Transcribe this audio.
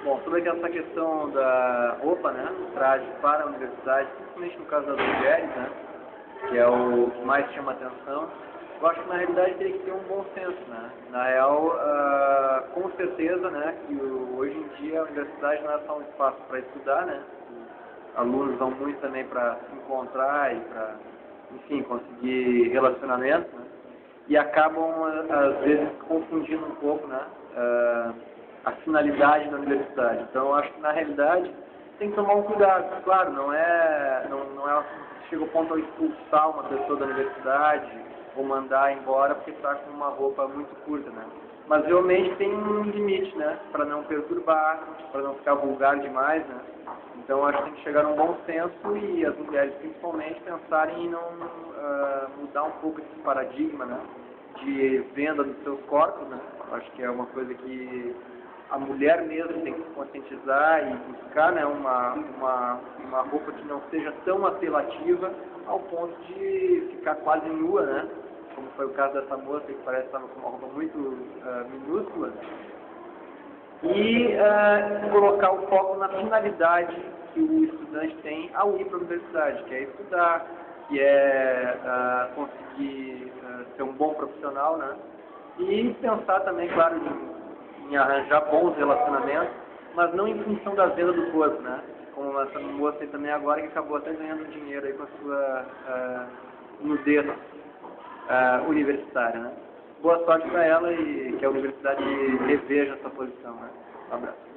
Bom, sobre essa questão da roupa, né, traje para a universidade, principalmente no caso das mulheres, né, que é o que mais chama atenção, eu acho que na realidade teria que ter um bom senso, né. Na real, com certeza, né, que hoje em dia a universidade não é só um espaço para estudar, né, os alunos vão muito também para se encontrar e para, enfim, conseguir relacionamento, né, e acabam, às vezes, confundindo um pouco, né, a finalidade da universidade. Então, eu acho que, na realidade, tem que tomar um cuidado. Claro, não é chega ao ponto de expulsar uma pessoa da universidade ou mandar embora porque está com uma roupa muito curta, né? Mas, realmente, tem um limite, né, para não perturbar, para não ficar vulgar demais, né? Então, acho que tem que chegar num bom senso e as mulheres, principalmente, pensarem em não mudar um pouco esse paradigma, né, de venda dos seus corpos, né? Acho que é uma coisa que a mulher mesmo tem que se conscientizar e buscar, né, uma roupa que não seja tão apelativa ao ponto de ficar quase nua, né? Como foi o caso dessa moça que parece que estava com uma roupa muito minúscula. E colocar o foco na finalidade que o estudante tem ao ir para a universidade, que é estudar, que é conseguir ser um bom profissional, né? E pensar também, claro, em arranjar bons relacionamentos, mas não em função da venda do corpo, né? Como essa moça aí também agora que acabou até ganhando dinheiro aí com a sua nudez universitária, né? Boa sorte para ela e que a universidade reveja essa posição, né? Um abraço.